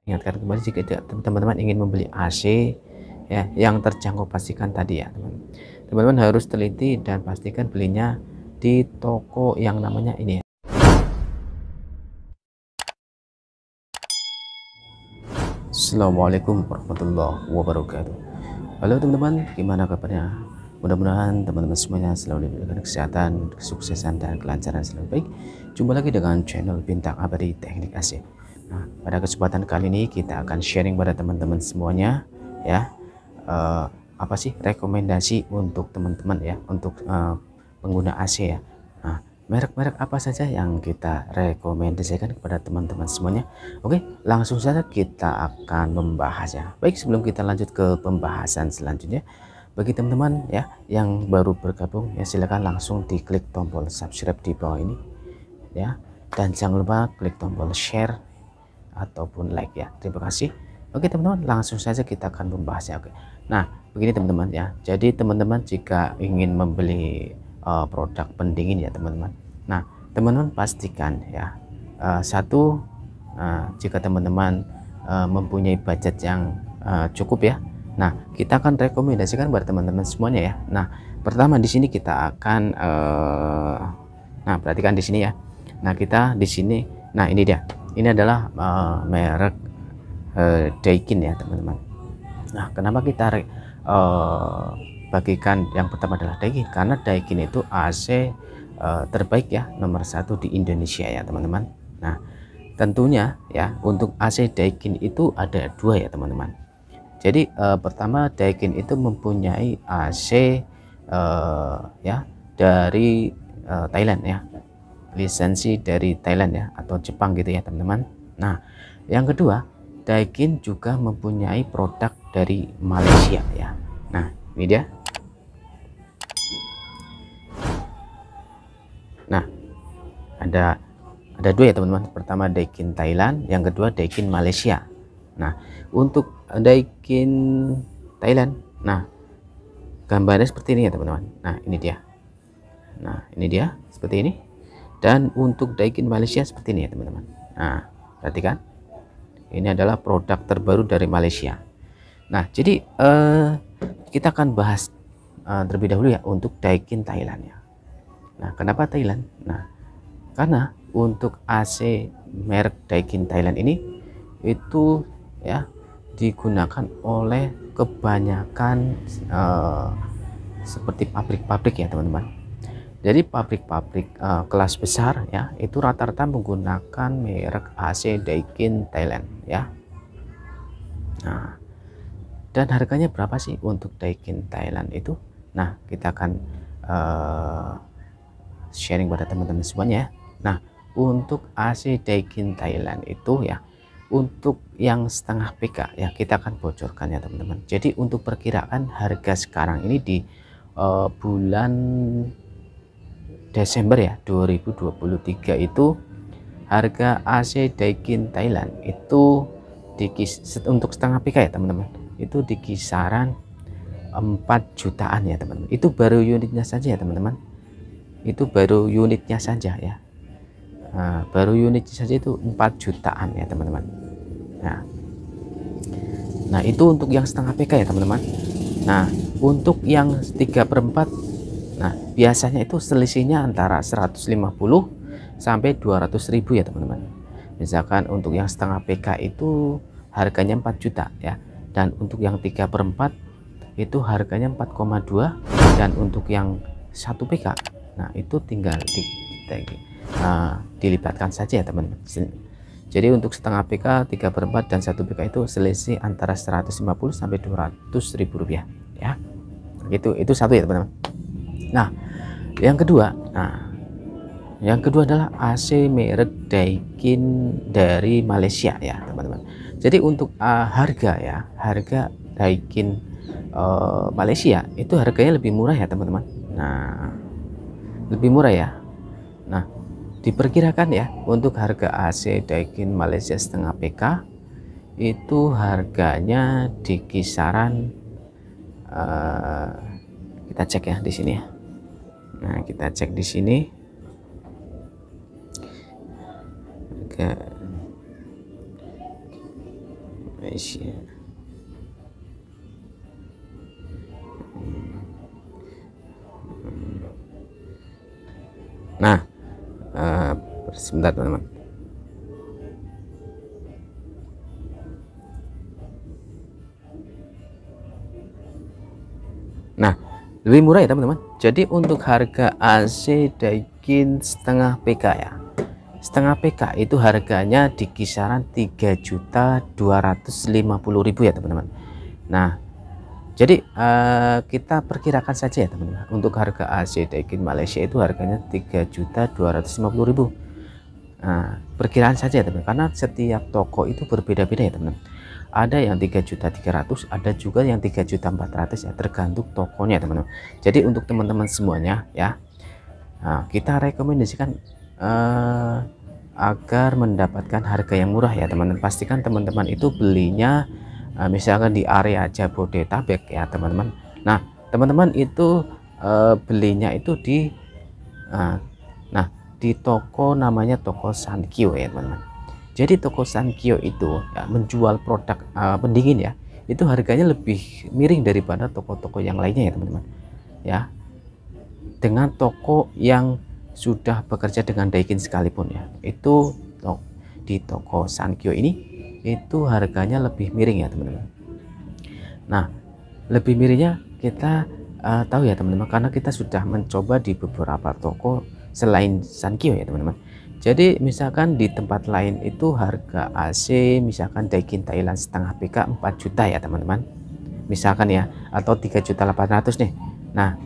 ingatkan kembali, jika teman-teman ingin membeli AC ya yang terjangkau, pastikan tadi ya teman-teman harus teliti dan pastikan belinya di toko yang namanya ini ya. Assalamualaikum warahmatullahi wabarakatuh. Halo teman-teman, gimana kabarnya? Mudah-mudahan teman-teman semuanya selalu diberikan kesehatan, kesuksesan, dan kelancaran selalu baik. Jumpa lagi dengan channel Bintang Abadi Teknik AC. Nah, pada kesempatan kali ini kita akan sharing pada teman-teman semuanya ya, apa sih rekomendasi untuk teman-teman ya, untuk pengguna AC ya. Nah, merek-merek apa saja yang kita rekomendasikan kepada teman-teman semuanya? Oke, langsung saja kita akan membahasnya. Baik, sebelum kita lanjut ke pembahasan selanjutnya, bagi teman-teman ya yang baru bergabung ya, silakan langsung diklik tombol subscribe di bawah ini ya, dan jangan lupa klik tombol share ataupun like ya. Terima kasih. Oke teman-teman, langsung saja kita akan membahasnya. Oke, nah begini teman-teman ya, jadi teman-teman jika ingin membeli produk pendingin ya teman-teman, nah teman-teman pastikan ya, satu, jika teman-teman mempunyai budget yang cukup ya, nah kita akan rekomendasikan buat teman-teman semuanya ya. Nah pertama di sini kita akan nah perhatikan di sini ya, nah kita di sini, nah ini dia, ini adalah merek Daikin ya teman-teman. Nah kenapa kita bagikan yang pertama adalah Daikin, karena Daikin itu AC terbaik ya, nomor satu di Indonesia ya teman-teman. Nah tentunya ya untuk AC Daikin itu ada dua ya teman-teman. Jadi pertama, Daikin itu mempunyai AC ya dari Thailand ya, lisensi dari Thailand ya, atau Jepang gitu ya teman-teman. Nah yang kedua, Daikin juga mempunyai produk dari Malaysia ya. Nah ini dia. Nah ada dua ya teman-teman, pertama Daikin Thailand, yang kedua Daikin Malaysia. Nah untuk Daikin Thailand, nah gambarnya seperti ini ya teman-teman. Nah ini dia, nah ini dia seperti ini. Dan untuk Daikin Malaysia seperti ini ya teman-teman. Nah perhatikan, ini adalah produk terbaru dari Malaysia. Nah jadi kita akan bahas terlebih dahulu ya untuk Daikin Thailand ya. Nah kenapa Thailand? Nah karena untuk AC merek Daikin Thailand ini itu ya digunakan oleh kebanyakan seperti pabrik-pabrik ya teman-teman. Jadi pabrik-pabrik kelas besar ya itu rata-rata menggunakan merek AC Daikin Thailand ya. Nah dan harganya berapa sih untuk Daikin Thailand itu? Nah kita akan sharing pada teman-teman semuanya ya. Nah untuk AC Daikin Thailand itu ya, untuk yang setengah PK ya kita akan bocorkan ya teman-teman. Jadi untuk perkiraan harga sekarang ini di bulan Desember ya 2023 itu, harga AC Daikin Thailand itu untuk setengah PK ya teman-teman, itu di kisaran 4 jutaan ya teman-teman. Itu baru unitnya saja ya teman-teman, itu baru unitnya saja ya. Nah, baru unitnya saja itu 4 jutaan ya teman-teman. Nah itu untuk yang setengah PK ya teman-teman. Nah untuk yang 3/4, nah biasanya itu selisihnya antara 150 sampai 200.000 ya teman-teman. Misalkan untuk yang setengah PK itu harganya 4 juta ya, dan untuk yang 3/4 itu harganya 4,2, dan untuk yang 1 PK nah itu tinggal dilipatkan saja ya teman-teman. Jadi untuk setengah PK, 3/4 dan 1 PK itu selisih antara 150 sampai 200.000 rupiah ya. Itu satu ya teman-teman. Nah yang kedua, yang kedua adalah AC merek Daikin dari Malaysia ya teman-teman. Jadi untuk harga ya, harga Daikin Malaysia itu harganya lebih murah ya teman-teman. Nah lebih murah ya. Nah diperkirakan ya untuk harga AC Daikin Malaysia setengah PK itu harganya di kisaran kita cek ya di sini ya. Nah kita cek di sini. Malaysia. Nah, sebentar teman-teman. Nah, lebih murah ya teman-teman. Jadi untuk harga AC Daikin setengah PK ya, setengah PK itu harganya di kisaran 3.250.000 ya teman-teman. Nah, jadi kita perkirakan saja ya teman-teman, untuk harga AC Daikin Malaysia itu harganya 3.250.000. Nah, perkiraan saja ya teman-teman, karena setiap toko itu berbeda-beda ya teman-teman. Ada yang 3.300.000, ada juga yang 3.400.000 ya, tergantung tokonya teman-teman. Jadi untuk teman-teman semuanya ya, nah, kita rekomendasikan agar mendapatkan harga yang murah ya teman-teman. Pastikan teman-teman itu belinya misalkan di area Jabodetabek ya teman-teman. Nah, teman-teman itu belinya itu di di toko namanya toko Sankyo ya teman-teman. Jadi toko Sankyo itu ya, menjual produk pendingin ya, itu harganya lebih miring daripada toko-toko yang lainnya ya teman-teman ya, dengan toko yang sudah bekerja dengan Daikin sekalipun ya, itu di toko Sankyo ini itu harganya lebih miring ya teman-teman. Nah, lebih miringnya kita tahu ya teman-teman, karena kita sudah mencoba di beberapa toko selain Sankyo ya teman-teman. Jadi misalkan di tempat lain itu harga AC misalkan Daikin Thailand setengah PK 4 juta ya teman-teman, misalkan ya, atau 3.800.000 nih. Nah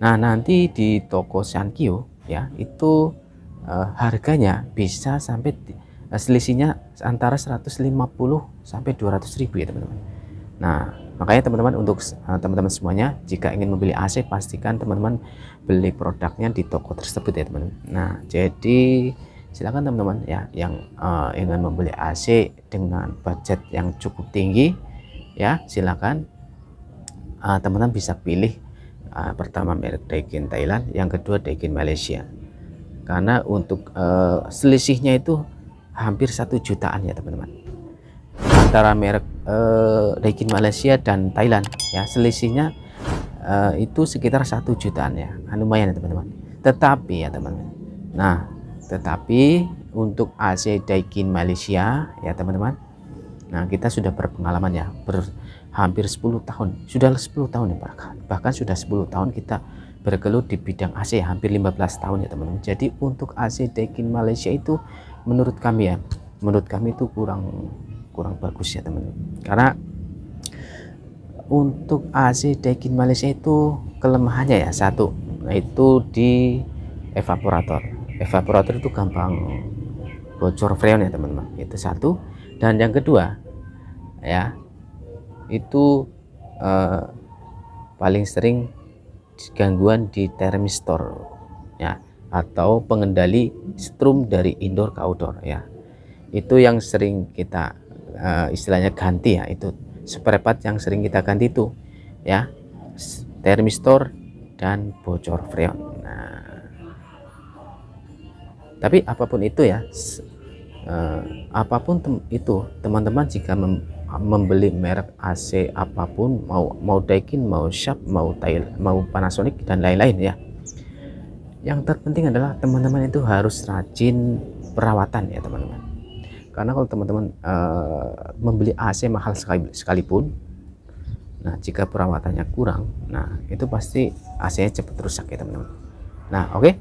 nanti di toko Sankyo ya itu harganya bisa sampai selisihnya antara 150 sampai 200.000 ya teman-teman. Nah, makanya teman-teman, untuk teman-teman semuanya, jika ingin membeli AC, pastikan teman-teman beli produknya di toko tersebut ya teman-teman. Nah, jadi silakan teman-teman ya yang ingin membeli AC dengan budget yang cukup tinggi ya, silakan teman-teman bisa pilih pertama merek Daikin Thailand, yang kedua Daikin Malaysia. Karena untuk selisihnya itu hampir 1 jutaan ya teman-teman, antara merek Daikin Malaysia dan Thailand ya, selisihnya itu sekitar 1 jutaan ya, lumayan ya teman-teman. Tetapi ya teman-teman, nah tetapi untuk AC Daikin Malaysia ya teman-teman, nah kita sudah berpengalaman ya, hampir 10 tahun, sudah 10 tahun ya, bahkan sudah 10 tahun kita bergelut di bidang AC, hampir 15 tahun ya teman-teman. Jadi untuk AC Daikin Malaysia itu menurut kami itu kurang bagus ya teman-teman, karena untuk AC Daikin Malaysia itu kelemahannya ya satu, itu di evaporator itu gampang bocor freon ya teman-teman, itu satu. Dan yang kedua ya, itu paling sering gangguan di termistor ya, atau pengendali strum dari indoor ke outdoor ya, itu yang sering kita istilahnya ganti ya, itu spare part yang sering kita ganti itu ya, termistor dan bocor freon. Nah, tapi apapun itu ya, itu teman-teman jika membeli merek AC apapun, mau Daikin, mau Sharp, mau Panasonic dan lain-lain ya, yang terpenting adalah teman-teman itu harus rajin perawatan ya teman-teman. Karena kalau teman-teman membeli AC mahal sekalipun, nah jika perawatannya kurang, nah itu pasti AC-nya cepat rusak ya teman-teman. Nah oke,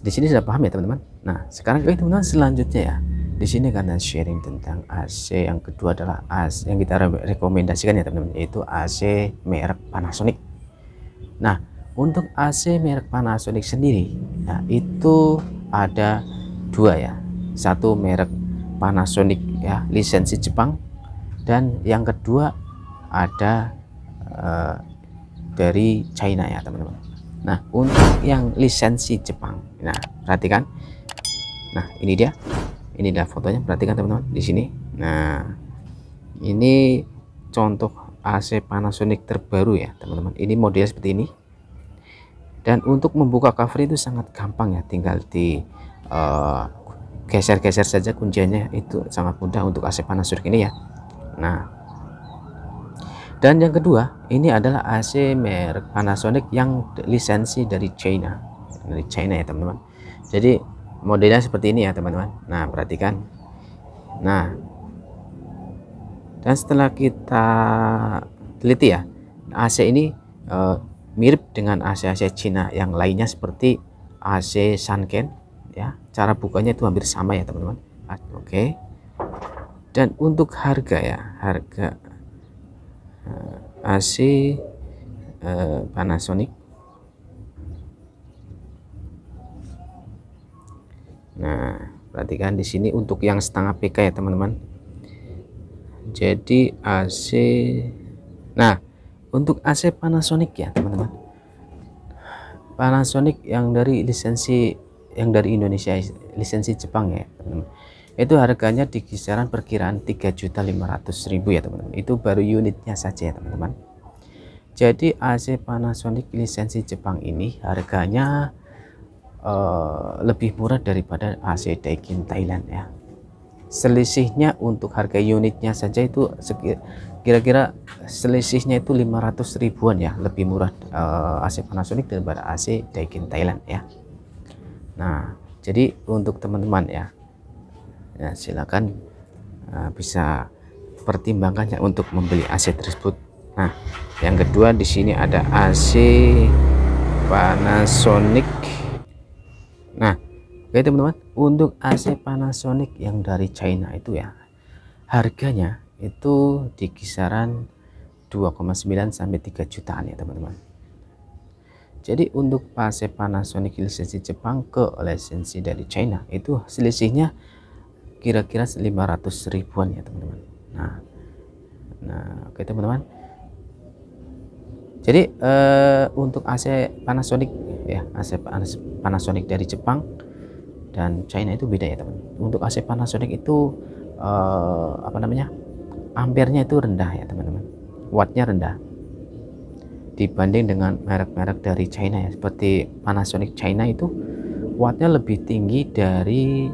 di sini sudah paham ya teman-teman. Nah sekarang teman-teman selanjutnya ya, di sini karena sharing tentang AC, yang kedua adalah AC yang kita rekomendasikan ya teman-teman, yaitu AC merek Panasonic. Nah untuk AC merek Panasonic sendiri, nah itu ada dua ya, satu merek Panasonic ya lisensi Jepang, dan yang kedua ada dari China ya teman-teman. Nah untuk yang lisensi Jepang, nah perhatikan, nah ini inilah fotonya, perhatikan teman-teman di sini. Nah ini contoh AC Panasonic terbaru ya teman-teman, ini model seperti ini. Dan untuk membuka cover itu sangat gampang ya, tinggal geser-geser saja kuncinya, itu sangat mudah untuk AC Panasonic ini ya. Nah, dan yang kedua ini adalah AC merek Panasonic yang lisensi dari China ya teman-teman. Jadi modelnya seperti ini ya teman-teman. Nah, perhatikan. Nah, dan setelah kita teliti ya, AC ini mirip dengan AC-AC Cina yang lainnya seperti AC Sanken ya. Cara bukanya itu hampir sama ya teman-teman. Oke. Dan untuk harga ya, harga AC Panasonic. Nah, perhatikan di sini untuk yang setengah PK ya teman-teman. Jadi AC, nah untuk AC Panasonic ya teman-teman, Panasonic yang dari lisensi yang dari Indonesia, lisensi Jepang ya teman-teman, itu harganya di kisaran perkiraan 3.500.000 ya teman-teman. Itu baru unitnya saja ya teman-teman. Jadi AC Panasonic lisensi Jepang ini harganya lebih murah daripada AC Daikin Thailand ya. Selisihnya untuk harga unitnya saja itu kira-kira selisihnya itu 500 ribuan ya, lebih murah AC Panasonic daripada AC Daikin Thailand ya. Nah, jadi untuk teman-teman ya, silakan bisa pertimbangkan ya untuk membeli AC tersebut. Nah, yang kedua di sini ada AC Panasonic. Nah, oke teman-teman, untuk AC Panasonic yang dari China itu ya, harganya itu di kisaran 2,9 sampai 3 jutaan ya teman-teman. Jadi untuk AC Panasonic lisensi Jepang ke lisensi dari China itu selisihnya kira-kira 500 ribuan ya teman-teman. Nah, oke teman-teman. Jadi untuk AC Panasonic ya, AC Panasonic dari Jepang dan China itu beda ya teman. Untuk AC Panasonic itu ampernya itu rendah ya teman-teman, wattnya rendah dibanding dengan merek-merek dari China ya, seperti Panasonic China itu wattnya lebih tinggi dari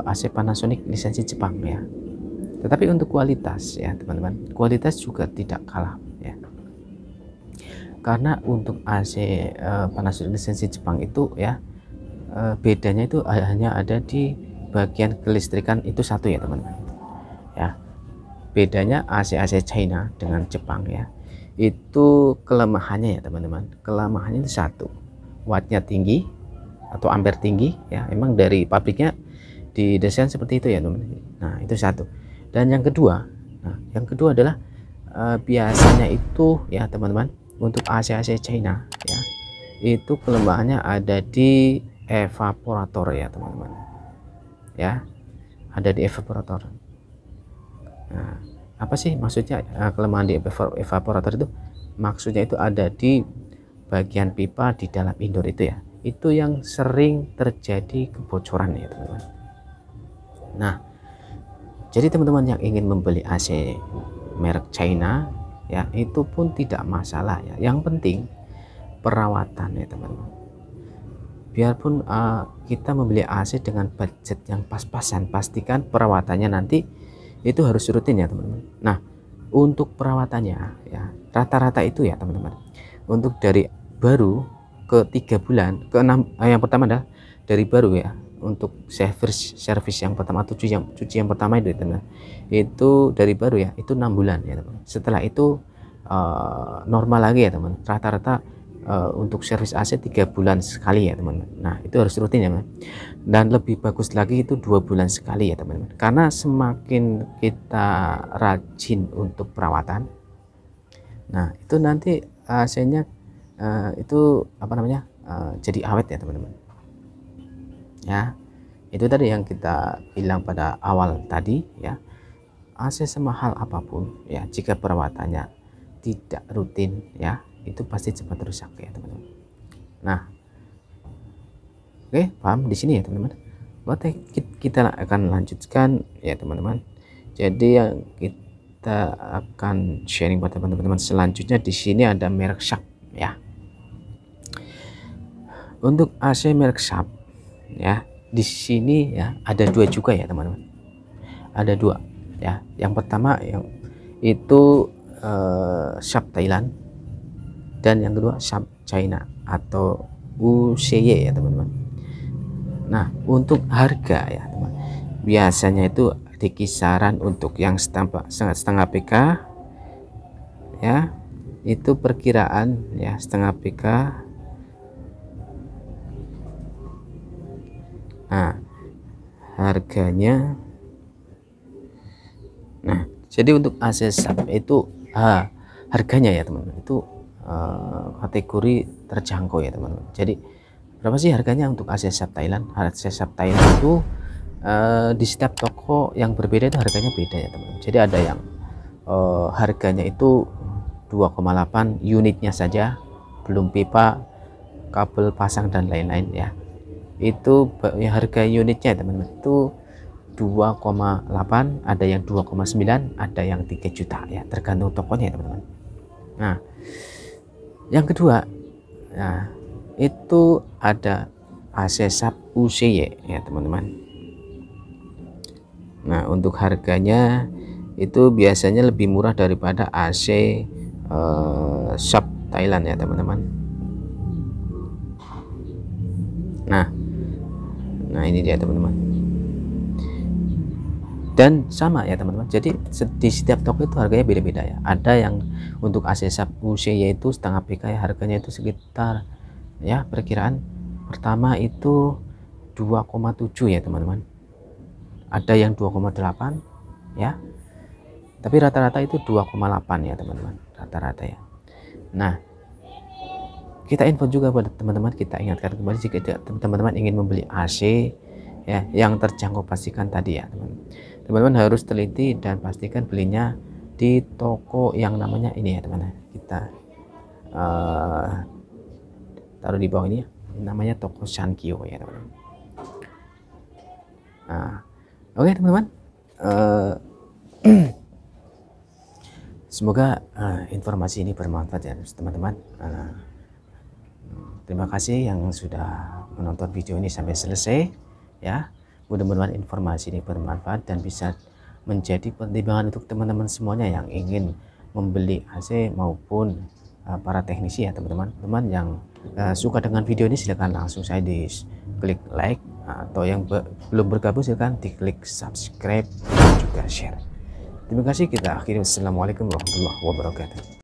AC Panasonic lisensi Jepang ya. Tetapi untuk kualitas ya teman-teman, kualitas juga tidak kalah ya, karena untuk AC Panasonic lisensi Jepang itu ya, bedanya itu hanya ada di bagian kelistrikan itu satu ya teman-teman ya. Bedanya AC China dengan Jepang ya, itu kelemahannya ya teman-teman, kelemahannya itu satu, wattnya tinggi atau ampere tinggi ya, emang dari pabriknya didesain seperti itu ya teman-teman. Nah, itu satu. Dan yang kedua, adalah biasanya itu ya teman-teman, untuk AC China ya, itu kelemahannya ada di evaporator ya teman-teman ya, ada di evaporator. Nah, apa sih maksudnya kelemahan di evaporator itu? Maksudnya itu ada di bagian pipa di dalam indoor itu ya, itu yang sering terjadi kebocoran ya teman-teman. Nah, jadi teman-teman yang ingin membeli AC merek China ya, itu pun tidak masalah ya, yang penting perawatan ya teman-teman. Biarpun kita membeli AC dengan budget yang pas-pasan, pastikan perawatannya nanti itu harus rutin ya teman-teman. Nah, untuk perawatannya ya, rata-rata itu ya teman-teman, untuk dari baru ke 3 bulan ke 6, yang pertama adalah dari baru ya, untuk servis yang pertama, cuci yang pertama itu teman-teman, itu dari baru ya, itu 6 bulan ya teman. Setelah itu normal lagi ya teman, rata-rata untuk servis AC 3 bulan sekali ya teman-teman. Nah, itu harus rutin ya teman. Dan lebih bagus lagi itu 2 bulan sekali ya teman-teman, karena semakin kita rajin untuk perawatan, nah itu nanti AC-nya itu jadi awet ya teman-teman ya. Itu tadi yang kita bilang pada awal tadi ya, AC semahal apapun ya, jika perawatannya tidak rutin ya, itu pasti cepat rusak ya teman-teman. Nah, oke, paham di sini ya teman-teman. Oke, kita akan lanjutkan ya teman-teman. Jadi yang kita akan sharing pada teman-teman selanjutnya, di sini ada merek Sharp ya. Untuk AC merek Sharp ya, di sini ya ada dua juga ya teman-teman, ada dua ya. Yang pertama yang itu Sharp Thailand, dan yang kedua Sharp China atau UCY ya teman-teman. Nah untuk harga ya teman, biasanya itu di kisaran untuk yang setengah PK ya, itu perkiraan ya setengah PK. Nah harganya, nah jadi untuk AC SAP itu harganya ya teman-teman itu kategori terjangkau ya teman-teman. Jadi berapa sih harganya untuk AC SAP Thailand? AC SAP Thailand itu di setiap toko yang berbeda itu harganya beda ya teman-teman. Jadi ada yang harganya itu 2,8 unitnya saja, belum pipa, kabel pasang dan lain-lain ya. Itu harga unitnya teman-teman itu 2,8, ada yang 2,9, ada yang 3 juta ya, tergantung tokonya ya teman-teman. Nah yang kedua, nah itu ada AC SAP UCY ya teman-teman. Nah untuk harganya itu biasanya lebih murah daripada AC Sharp Thailand ya teman-teman. Nah ini dia teman-teman, dan sama ya teman-teman. Jadi di setiap toko itu harganya beda-beda ya. Ada yang untuk AC Sharp UCY yaitu setengah PK ya, harganya itu sekitar ya perkiraan pertama itu 2,7 ya teman-teman, ada yang 2,8 ya, tapi rata-rata itu 2,8 ya teman-teman, rata-rata ya. Nah kita info juga pada teman-teman, kita ingatkan kembali jika teman-teman ingin membeli AC ya yang terjangkau, pastikan tadi ya teman-teman harus teliti dan pastikan belinya di toko yang namanya ini ya teman-teman. Kita taruh di bawah ini ya, namanya toko Sankyo ya teman-teman. Nah oke teman-teman, semoga informasi ini bermanfaat ya teman-teman. Terima kasih yang sudah menonton video ini sampai selesai ya. Mudah-mudahan informasi ini bermanfaat dan bisa menjadi pertimbangan untuk teman-teman semuanya yang ingin membeli AC maupun para teknisi ya teman-teman. Teman yang suka dengan video ini silahkan langsung saya di klik like, atau yang belum bergabung silahkan diklik subscribe dan juga share. Terima kasih, kita akhiri. Wassalamualaikum warahmatullahi wabarakatuh.